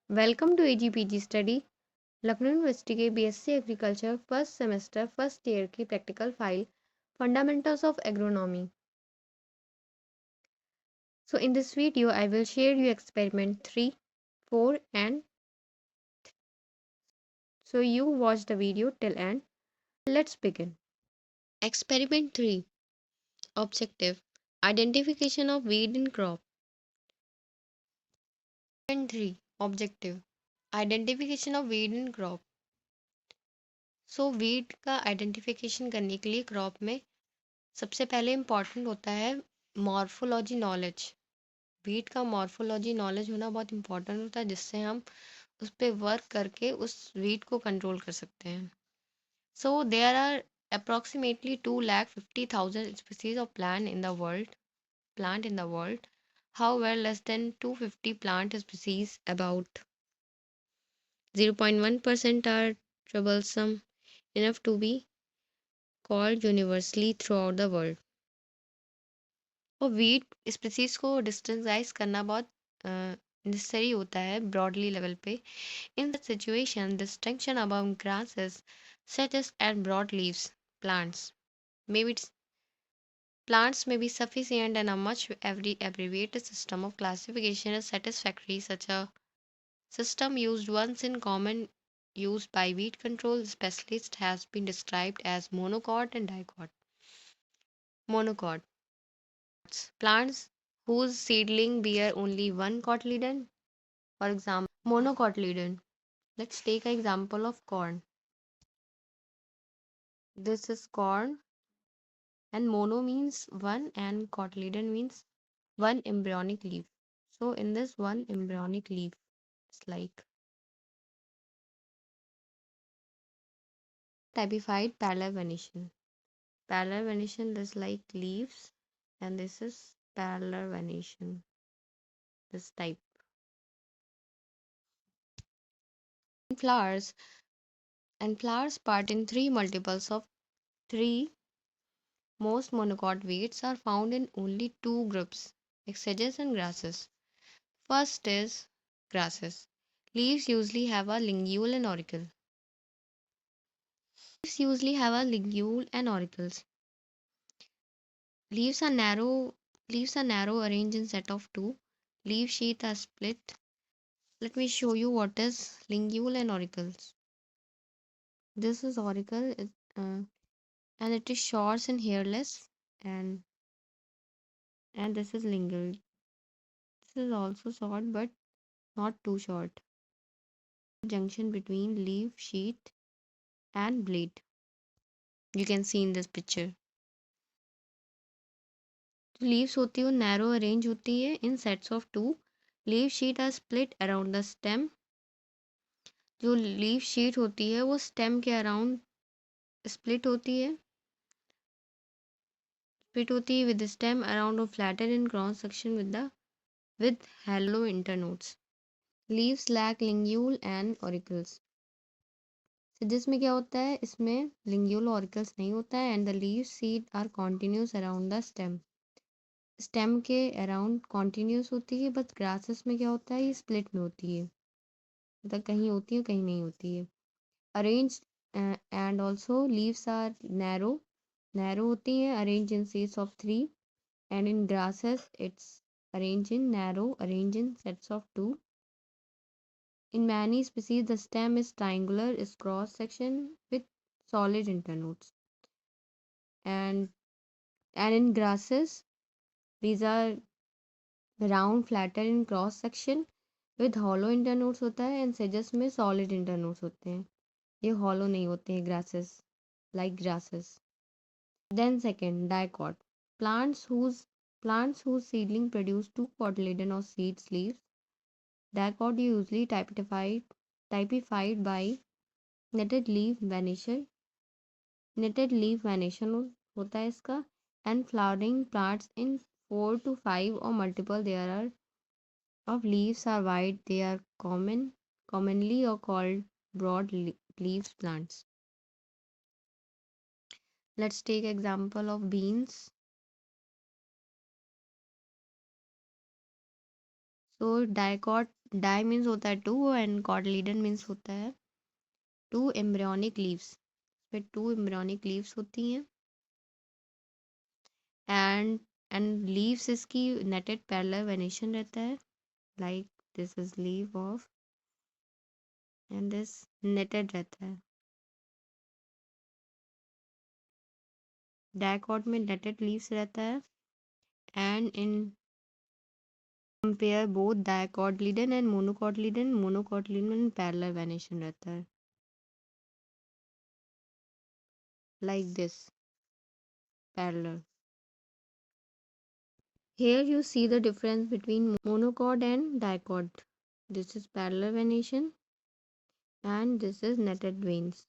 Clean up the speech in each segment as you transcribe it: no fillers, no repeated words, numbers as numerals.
Welcome to AGPG study. Lucknow university के B.sc agriculture first semester first year की practical file fundamentals of agronomy. So in this video I will share you experiment 3, 4 and so you watch the video till end. Let's begin. Experiment 3. Objective: Identification of weed in crop. Experiment 3. Objective: Identification of weed in crop. So weed का identification करने के लिए crop में सबसे पहले important होता है morphology knowledge. Wheat का मॉर्फोलॉजी नॉलेज होना बहुत इम्पॉर्टेंट होता है जिससे हम उस पर वर्क करके उस वीट को कंट्रोल कर सकते हैं. So there are approximately 250,000 species of plant in the world. However, less than 250 plant species, about 0.1%, are troublesome enough to be called universally throughout the world. और वीट स्पीसीज को डिस्टेंसाइज करना बहुत नेसेसरी होता है ब्रॉडली लेवल पे. In that situation distinction among grasses such as and broad leaves maybe plants may be sufficient, and a much abbreviated system of classification is satisfactory. Such a system, used once in common use by weed control specialists, has been described as monocot and dicot. Monocot: plants whose seedling bear only one cotyledon. For example, monocotyledon. Let's take an example of corn. This is corn, and mono means one, and cotyledon means one embryonic leaf. So, in this one embryonic leaf, it's like typified parallel venation. Parallel venation is like leaves, and this is parallel venation. This type. Flowers flowers part in three multiples of 3. Most monocot weeds are found in only two groups, sedges and grasses. First is grasses. Leaves usually have a ligule and auricles. Leaves are narrow. Arranged in set of two. Leaf sheath are split. Let me show you what is ligule and auricles. This is auricle, and it is short and hairless, and this is ligule. This is also short but not too short. Junction between leaf sheath and blade. You can see in this picture. जो leaves होती है वो narrow arrange होती है in sets of two. Leaf sheath are split around the stem. जो leaf sheath होती है वो स्टेम के अराउंड स्प्लिट होती है with stem around of flatted in cross section with hollow internodes. Leaves lack ligule and auricles. So जिसमें क्या होता है, इसमें ligule auricles नहीं होता है, and the leaf seed are continuous around the stem. Stem के अराउंड कॉन्टिन्यूस होती है, बट ग्रासेस में क्या होता है, ये स्प्लिट में होती है, मतलब कहीं होती है कहीं नहीं होती है. Arrange and also leaves are narrow होती हैं, arrange in sets of 3, and in grasses it's arranged in sets of 2. In many species, the stem is triangular, is cross section with solid internodes. And in grasses, these are round, flatter in cross section with hollow internodes होता है, and sedges में solid internodes होते हैं. ये hollow नहीं होते हैं grasses, like grasses. Then second, dicot. Plants whose seedling produce two cotyledon or seed leaves. Dicot usually typified by netted leaf venation होता है इसका, and flowering parts in 4 to 5 or multiple there are of leaves are white. They are commonly or called broad leaves plants. Let's take example of beans. So dicot di means होता है two and cotyledon means होता है two embryonic leaves. इसमें two embryonic leaves होती हैं and leaves इसकी नेटेड parallel venation रहता है like this is leaf of and this netted रहता है। डाइकॉट में नेटेड लीव्स रहता है and in compare both dicotyledon and monocotyledon में पैरेलल वेनेशन रहता है like this parallel. Here you see the difference between monocot and dicot. This is parallel venation and this is netted veins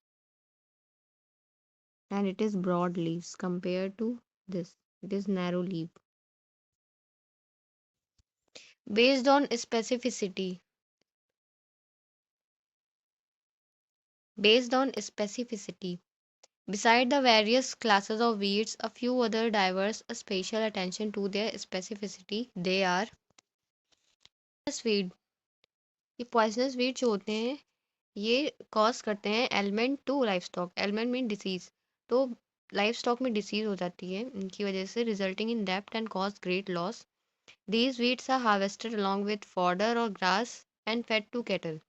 and it is broad leaves compared to this. It is narrow leaf. Based on specificity. Based on specificity. Beside the various classes of weeds, a few other diverse special attention to their specificity. They are weed. ये poisonous weeds जो होते हैं ये cause करते हैं ailment to livestock. Ailment mean disease, तो livestock में disease हो जाती है इनकी वजह से, रिजल्टिंग इन डेप्थ and cause great loss. These weeds are harvested along with fodder और grass and fed to cattle.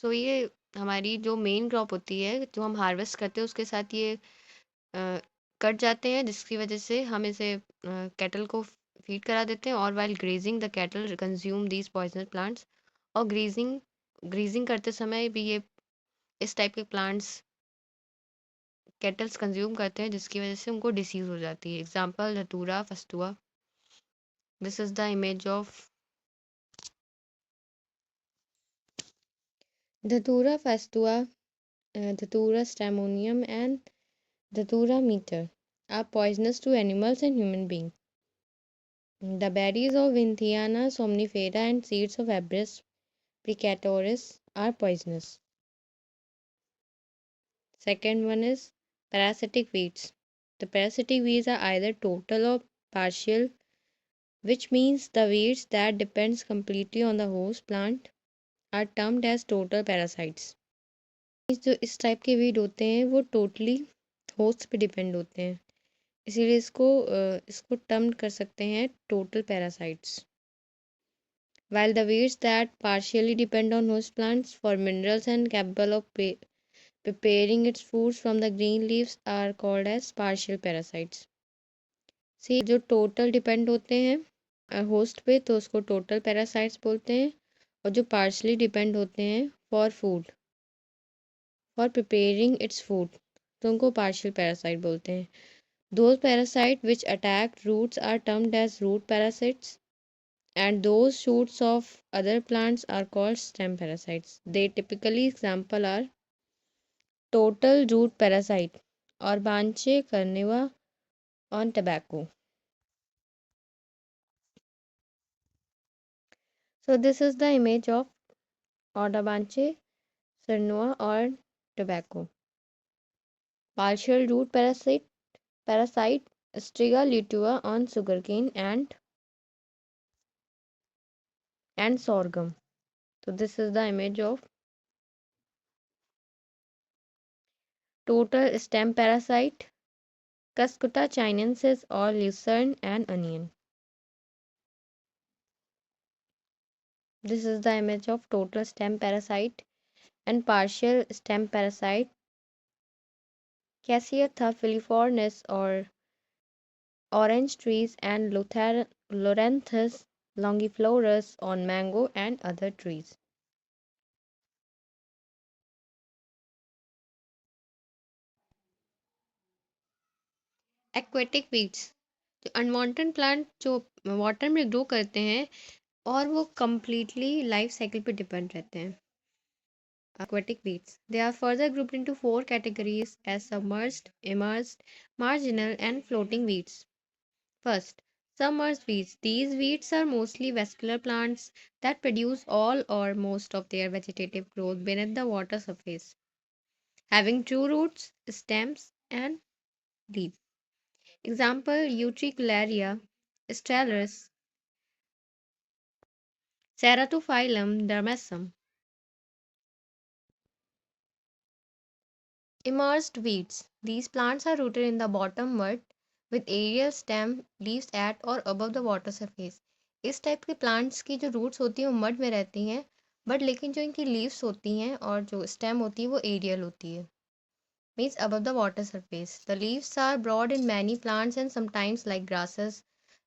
So ये हमारी जो मेन क्रॉप होती है जो हम हार्वेस्ट करते हैं उसके साथ ये कट जाते हैं जिसकी वजह से हम इसे कैटल को फीड करा देते हैं और while grazing the cattle consume these poisonous plants. और ग्रीजिंग करते समय भी ये इस टाइप के प्लांट्स कैटल्स कंज्यूम करते हैं जिसकी वजह से उनको डिसीज हो जाती है। Example Datura fastuosa. This is the image of Datura fastuosa, Datura stramonium and Datura metel are poisonous to animals and human beings. The berries of Winthiana somnifera and seeds of Abrus precatoris are poisonous. Second one is parasitic weeds. The parasitic weeds are either total or partial, which means the weeds that depends completely on the host plant are termed as total parasites. जो इस type के weed होते हैं वो totally host पे depend होते हैं, इसीलिए इसको टर्म कर सकते हैं total parasites. While the weeds that partially depend on host plants for minerals and capable of preparing its foods from the green leaves are called as partial parasites. See, जो total depend होते हैं host पे तो उसको total parasites बोलते हैं, और जो पार्शली डिपेंड होते हैं for food for preparing its food तो उनको पार्शियल पैरासाइट बोलते हैं। Those parasite which attack roots are termed as root parasites and those shoots of other plants are called stem parasites. They typically example are total root parasite or 𝒠𝒃 carnivora on tobacco. So this is the image of 𝒠𝒃 carnivora or tobacco. Partial root parasite Striga lutea on sugarcane and sorghum. So this is the image of total stem parasite Cuscuta chinensis or lucerne and onion. This is the image of total stem parasite and partial stem parasite Cassia thapilifornis or orange trees and Loranthus longiflorus on mango and other trees. Aquatic weeds, जो unwanted plant जो water में grow करते हैं और वो completely life cycle पे depend रहते हैं। Aquatic weeds. They are further grouped into four categories as submerged, immersed, marginal, and floating weeds. First, submerged weeds. These weeds are mostly vascular plants that produce all or most of their vegetative growth beneath the water surface, having true roots, stems, and leaves. Example: Utricularia, Astralis, 𝒌𝒊𝒂𝒂𝒂 dermesum. Immersed weeds. These plants are rooted in the bottom mud with aerial stem leaves at or above the water surface. इस type के plants की जो roots होती हैं वो mud में रहती हैं, बट लेकिन जो इनकी लीव्स होती हैं और जो स्टेम होती है वो एरियल होती है, means above the water surface. The leaves are broad in many plants and sometimes like grasses.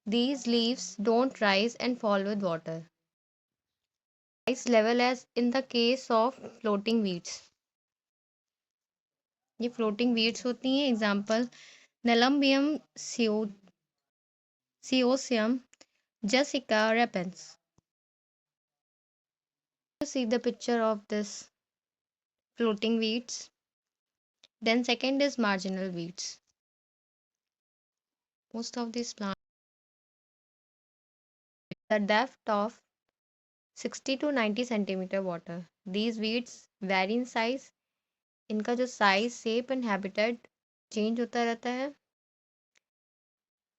These leaves don't rise and fall with water. Rise level as in the case of floating weeds. ये floating weeds होती हैं. Example Nelumbium speciosum Jussiaea repens. You see the picture of this floating weeds. Then second is marginal weeds. Most of these plants the depth of 60 to 90 centimeter water. These weeds vary in size. इनका जो size shape and habitat change होता रहता है.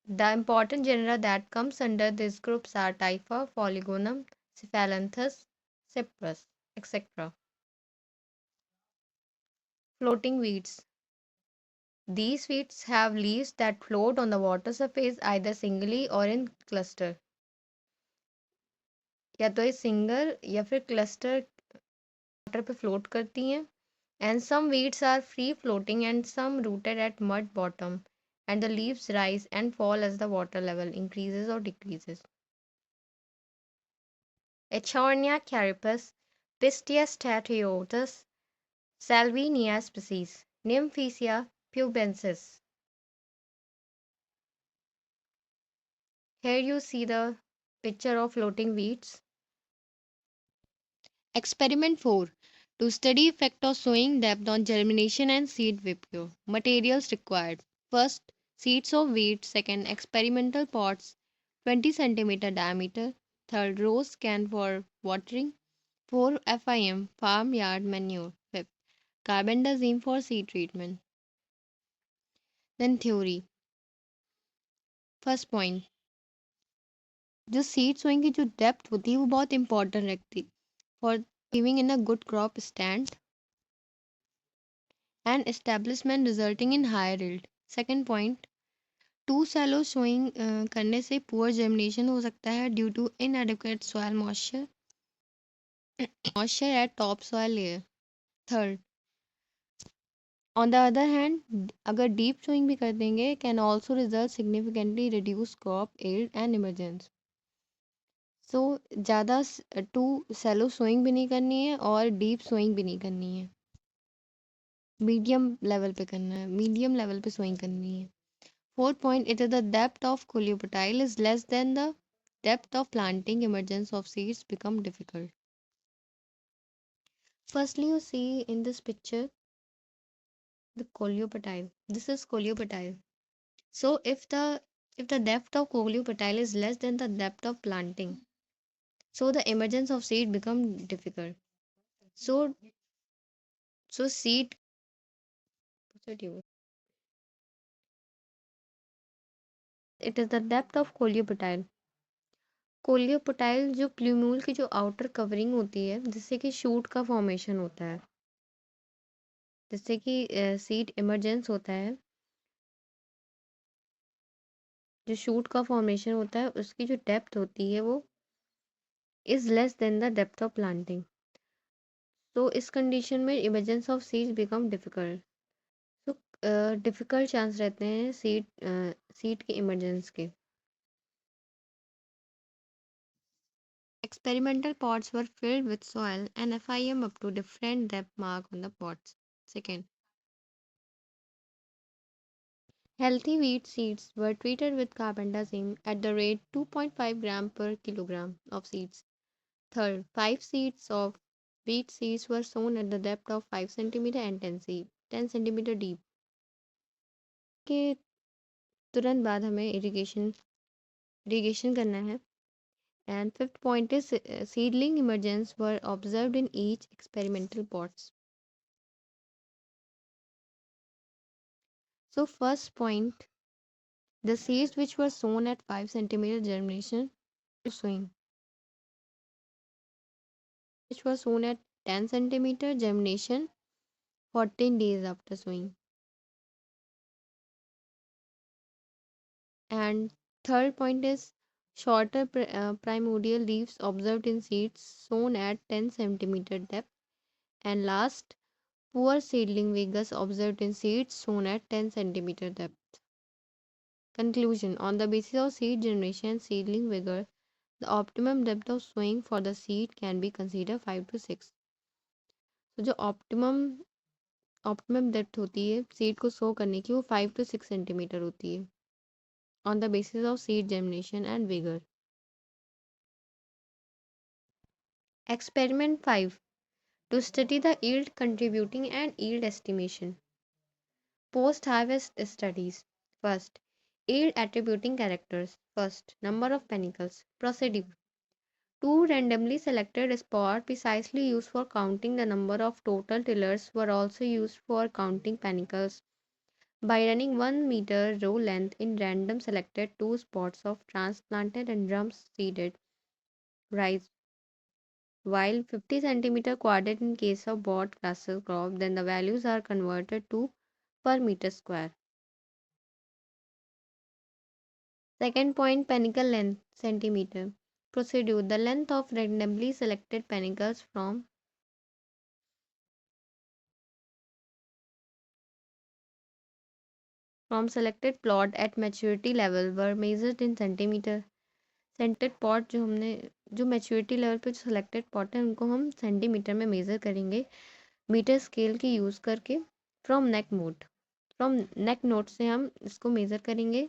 The important genera that comes under this groups are Typha, Polygonum, Cephalanthus, Cyprus, etc. Floating weeds. These weeds have leaves that float on the water surface either singly or in cluster. या तो ये single या फिर cluster water पे float करती हैं. And some weeds are free floating and some rooted at mud bottom, and the leaves rise and fall as the water level increases or decreases. Echornia caripus, Pistia statiotus, Salvinia species, Nymphaea pubensis. Here you see the picture of floating weeds. Experiment 4. To study effect of sowing depth on germination and seed vapor. Materials required. First, seeds of wheat. Second, experimental pots 20 centimeter diameter. Third, rose can for watering. 4. FIM farmyard manure. Fifth, carbendazim for seed treatment. Then theory. First point, जो seed sowing की जो depth होती है वो बहुत important रखती for giving in a good crop stand and establishment resulting in higher yield. Second point, too shallow sowing करने से poor germination हो सकता है due to inadequate soil moisture at top soil layer. Third, on the other hand, अगर deep sowing भी कर देंगे can also result significantly reduced crop yield and emergence. So ज़्यादा too shallow sowing भी नहीं करनी है और deep sowing भी नहीं करनी है. मीडियम लेवल पे करना है, मीडियम लेवल पे सोइंग करनी है. Fourth point, it is the depth of coleoptile is less than the depth of planting. Emergence of seeds become difficult. Firstly, you see in this picture the coleoptile. This is coleoptile. So if the depth of coleoptile is less than the depth of planting, so the emergence of seed become difficult. So seed it is the depth of coleoptile. कोलियोपोटाइल जो plumule की जो outer covering होती है जिससे कि shoot का formation होता है, जिससे कि सीड इमरजेंस होता है, जो शूट का फॉर्मेशन होता है उसकी जो डेप्थ होती है वो is less than the depth of planting. तो इस कंडीशन में emergence of seeds become difficult. तो डिफिकल्ट चांस रहते हैं सीड के इमरजेंस के. Experimental pots were filled with soil and FIM up to different depth mark on the pots. Second, healthy wheat seeds were treated with carbendazim at the rate 2.5 gram per kilogram of seeds. Third, 5 seeds of wheat seeds were sown at the depth of 5 centimeter and 10 centimeter deep. के तुरंत बाद हमें irrigation करना है. And fifth point is seedling emergence were observed in each experimental pots. So first point, the seeds which were sown at 5 centimeter germination sowing. which was sown at 10 centimeter, germination 14 days after sowing. And third point is shorter primordial leaves observed in seeds sown at 10 centimeter depth. And last, poor seedling vigors observed in seeds sown at 10 centimeter depth. Conclusion: on the basis of seed generation and seedling vigor, the optimum depth of sowing for the seed can be considered 5 to 6. तो जो optimum depth होती है seed को सो करने की वो 5 to 6 centimetre होती है on the basis of seed germination and vigour. Experiment 5. To study the yield contributing and yield estimation. Post-harvest studies. First, yield attributing characters. First, number of panicles. Procedure. Two randomly selected spots precisely used for counting the number of total tillers were also used for counting panicles by running 1 meter row length in random selected two spots of transplanted and drum seeded rice, while 50 centimeter quadrant in case of bought cluster crop, then the values are converted to per meter square. Second point, panicle length centimeter. Procedure: the length of randomly selected panicles from selected plot at maturity level were measured in centimeter. Selected pot जो maturity level पे जो selected pot है उनको हम centimetre में measure करेंगे metre scale की use करके. फ्रॉम नेक नोट से हम इसको मेज़र करेंगे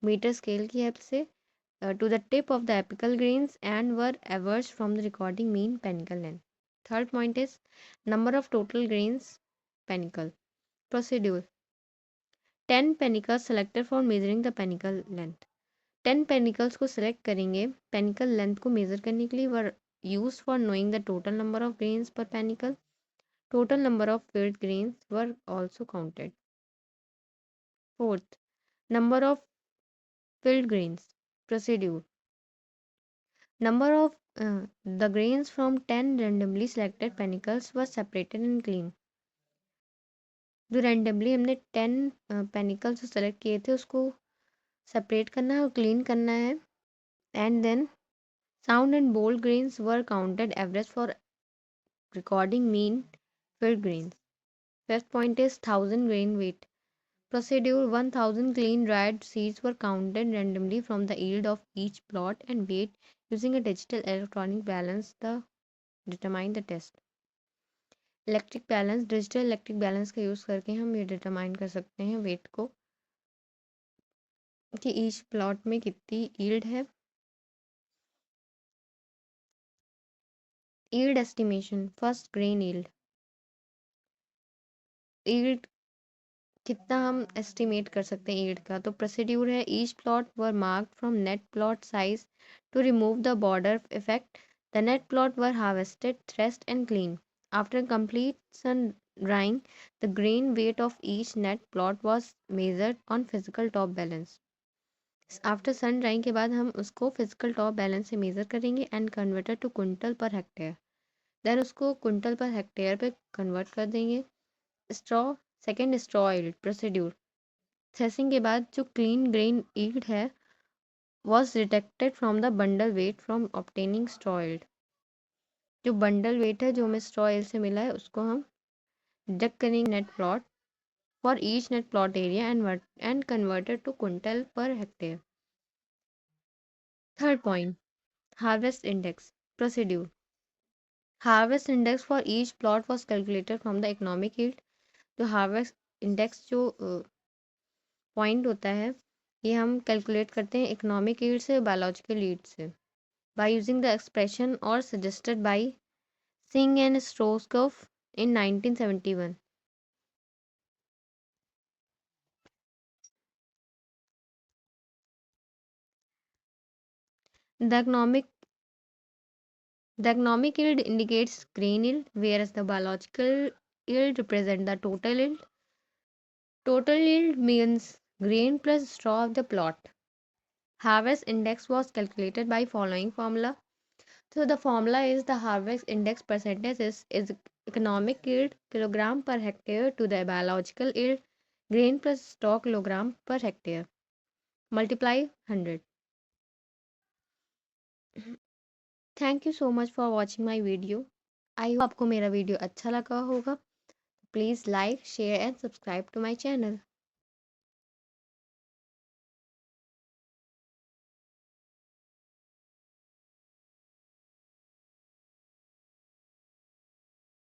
मीटर स्केल की हेल्प से to the tip of the apical grains and were averse from the recording mean panicle length. Third point is number of total grains panicle. Procedure: 10 panicles selected for measuring the panicle length. 10 panicles को select करेंगे panicle length को measure करने के लिए. Were use for knowing the total number of grains per panicle. Total number of filled grains were also counted. Fourth, number of filled grains. Procedure: number of the grains from 10 randomly selected panicles was separated and cleaned. जो randomly हमने 10 panicles select किए थे उसको separate करना है और clean करना है. And then sound and bold grains were counted average for recording mean filled grains. Fifth point is 1000 grain weight. Procedure: 1000 clean dried seeds were counted randomly from the yield of each plot and weighed using a digital electronic balance the determine the test. Electric balance digital electric balance का use करके हम ये determine कर सकते हैं wait को कि each plot में कितनी यील्ड है. Yield estimation. First, grain yield. Yield कितना हम एस्टिमेट कर सकते हैं यील्ड का. तो प्रोसीड्यूर है each plot were marked from net plot size to remove the border effect. The net plot were harvested, threshed and clean. After complete sun drying, the grain weight of each net plot was measured on physical top balance. After sun drying के बाद हम उसको physical top balance से measure करेंगे and converted to quintal per hectare. Then उसको quintal per hectare पे convert कर देंगे. Straw. Second, straw yield. Procedure: threshing के बाद जो क्लीन ग्रेन यील्ड है was detected from the bundle weight from obtaining straw yield. जो बंडल वेट है जो हमें स्ट्रॉ यील्ड से मिला है उसको हम डिडक्ट करेंगे net plot for each net plot area and converted to quintal per hectare. Third point, harvest index. Procedure: harvest index for each plot was calculated from the economic yield. तो harvest index जो point होता है ये हम calculate करते हैं economic yield से biological yield से by using the expression or suggested by Singh and Stroskov in 1971. The economic yield indicates grain yield, whereas the biological yield represents the total yield. Total yield means grain plus straw of the plot. Harvest index was calculated by following formula. So the formula is the harvest index percentage is economic yield kilogram per hectare to the biological yield grain plus stock kilogram per hectare multiply 100. Thank you so much for watching my video. I hope आपको मेरा video अच्छा लगा होगा। Please like share and subscribe to my channel.